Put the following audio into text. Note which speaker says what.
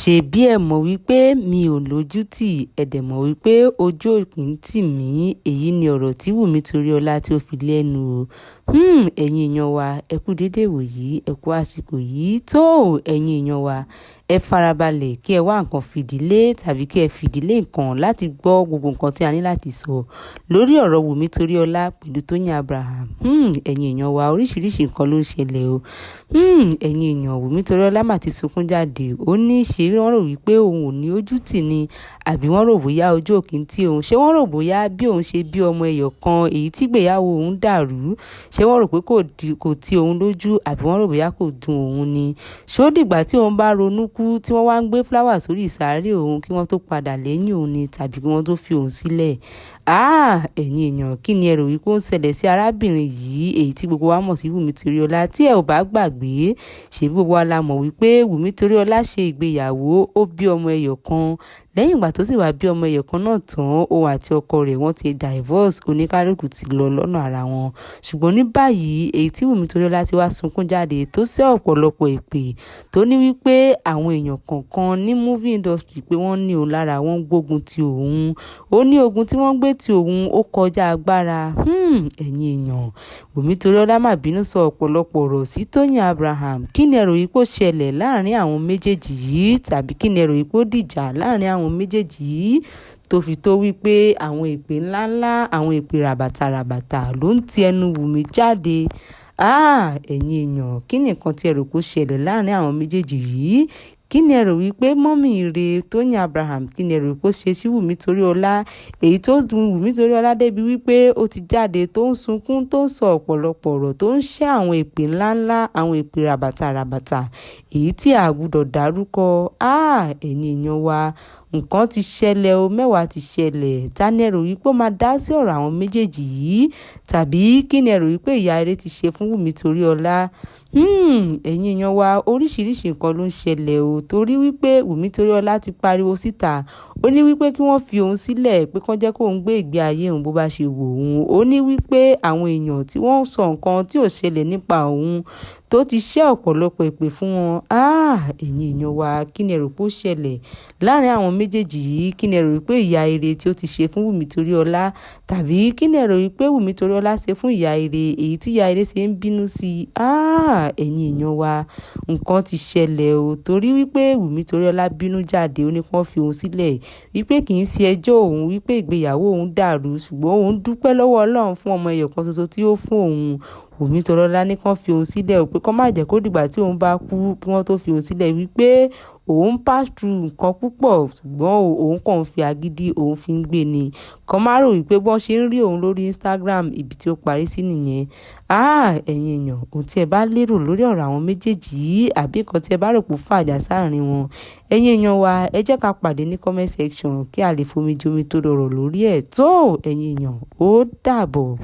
Speaker 1: ṣebí ẹ mọ̀ wípé mi ò lójútì, ẹ dẹ̀ mọ̀ wípé ojú ò kì í tì mí. Èyí ni ọ̀rọ̀ tí Wùmí Toríọlá tí ó fi lẹ́nu o. Ẹ̀yin èèyàn wa, ẹ kú dédé ìwòyí, ẹ kú àsìkò yìí. Tó ẹ̀yin èèyàn wa, ẹ farabalẹ̀ kí ẹ wá nǹkan fìdílé tàbí kí ẹ fìdílé nǹkan láti gbọ́ gbogbo nǹkan tí a ní láti sọ lórí ọ̀rọ̀ Wùmí Toríọlá pẹ̀lú Tóyìn Abraham. Ẹ̀yin èèyàn wa, oríṣiríṣi nǹkan ló ń ṣẹlẹ̀ o. Ẹ̀yin èèyàn, Wùmí Toríọlá mà ti sunkún jáde. Ó ní ṣé wọ́n rò wípé òun ò ní ojú tì ni, àbí wọ́n rò bóyá ojú ò kì í tì òun. Ṣé wọ́n rò bóyá bí òun ṣe bí ọmọ ẹyọ kan èyí tí ìgbéyàwó òun dàrú, ṣé wọ́n rò pé kò tì òun lójú, àbí wọ́n rò bóyá kò dùn òun ni. Ṣó dìgbà tí òun bá ronú kú tí wọ́n wá ń gbé fúláwà sórí ìsàárè òun kí wọ́n tó padà lẹ́yìn òun ni, tàbí kí wọ́n tó fi òun sílẹ̀. Ẹ̀yin èèyàn, kí ni ẹ rò wípé ó ń ṣẹlẹ̀ sí arábìnrin yìí, èyí tí gbogbo wa mọ̀ sí Wùmí Toríọlá? Tí ẹ ò bá gbàgbé, ṣèbí gbogbo wa la mọ̀ wípé Wùmí Toríọlá ṣe ìgbéyàwó, ó bí ọmọ ẹyọ kan. Lẹ́yìn ìgbà tó sì wá bí ọmọ ẹyọ kan náà tán, òun àti ọkọ rẹ̀ wọ́n ti divorce, oníkálùkù ti lọ lọ́nà ara wọn. Ṣùgbọ́n ní báyìí, èyí tí Wùmí Toríọlá ti wá sunkún jáde tó ṣẹ́ ọ̀pọ̀lọpọ̀ èpè, tó ní wípé àwọn èèyàn kọ̀ọ̀kan ní movie industry pé wọ́n ní òun lára, wọ́n ń gbógun ti òun. Ó ní ogun tí wọ́n gbé ti òun ó kọjá agbára. Ẹ̀yin èèyàn, Wùmí Toríọlá mà bínú sọ ọ̀pọ̀lọpọ̀ ọ̀rọ̀ sí Tóyìn Abraham. Kí ni ẹ rò wípé ó ṣẹlẹ̀ láàrin àwọn méjèèjì yìí, tàbí kí ni ẹ rò wípé ó dìjà láàrin àwọn méjèèjì yìí tó fi tó wípé àwọn èpè ńláńlá, àwọn èpè ràbàtàràbàtà ló ń ti ẹnu Wùmí jáde? Ẹ̀yin èèyàn, kí ni nǹkan tí ẹ rò pé ó ṣẹlẹ̀ láàrin àwọn méjèèjì yìí? Kí ni ẹ rò wípé mọ́mì ire Tóyìn Abraham, kí ni ẹ rò wípé ó ṣe sí Wùmí Toríọlá, èyí tó dùn Wùmí Toríọlá débi wípé ó ti jáde tó ń sunkún, tó ń sọ ọ̀pọ̀lọpọ̀ ọ̀rọ̀, tó ń ṣẹ́ àwọn èpè ńláńlá, àwọn èpè ràbàtàràbàtà èyí tí a gbọ́dọ̀ dárúkọ. Ẹ̀yin èèyàn wa, nǹkan ti ṣẹlẹ̀ o, mẹ́wàá ti ṣẹlẹ̀. Ta ni ẹ rò wípé ó máa dá sí ọ̀rọ̀ àwọn méjèèjì yìí? Tàbí kí ni ẹ rò wípé ìyá ire ti ṣe fún Wùmí Toríọlá? Ẹ̀yin èèyàn wa, oríṣiríṣi nǹkan ló ń ṣẹlẹ̀ o, torí wípé Wùmí Toríọlá ti pariwo síta. Ó ní wípé kí wọ́n fi òun sílẹ̀, pé kán jẹ́ kó òun gbé ìgbé ayé òun bó bá ṣe wò òun. Ó ní wípé àwọn èèyàn tí wọ́n sọ nǹkan tí ò ṣẹlẹ̀ nípa òun, tó ti ṣẹ́ ọ̀pọ̀lọpọ̀ èpè fún wọn. Ẹ̀yin èèyàn wa, kí ni ẹ rò pé ó ṣẹlẹ̀ láàrin àwọn méjèèjì yìí? Kí ni ẹ rò wípé ìyá ire tí ó ti ṣe fún Wùmí Toríọlá, tàbí kí ni ẹ rò wípé Wùmí Toríọlá ṣe fún ìyá ire, èyí tí ìyá ire ṣe ń bínú sí? Ẹ̀yin èèyàn wa, nǹkan ti ṣẹlẹ̀ o, torí wípé Wùmí Toríọlá bínú jáde, ó ní kí wọ́n fi òun sílẹ̀, wípé kì í ṣe ẹjọ́ òun, wípé ìgbéyàwó òun dàrú, ṣùgbọ́n òun dúpẹ́ lọ́wọ́ Ọlọ́run fún ọmọ ẹyọ kan ṣoṣo tí ó fún òun. Wùmí Toríọlá ní kán fi òun sílẹ̀, pé kán má jẹ́ kó dìgbà tí òun bá kú kí wọ́n tó fi òun sílẹ̀, wípé òun pass through nǹkan púpọ̀, ṣùgbọ́n òun kàn ń fi agídí òun fi ń gbé ni. Kán má rò wípé bọ́n ṣe ń rí òun lórí Instagram, ibi tí ó parí sí nìyẹn. Ẹ̀yin èèyàn, ohun tí ẹ bá lérò lórí ọ̀rọ̀ àwọn méjèèjì yìí, àbí nǹkan tí ẹ bá rò pé ó fàjà sáàrin wọn, ẹ̀yin èèyàn wa, ẹ jẹ́ ká pàdé ní comment section kí a lè fomi jomi tó rọrọ̀ lórí ẹ̀. Tó ẹ̀yin èèyàn, ó dàbọ̀.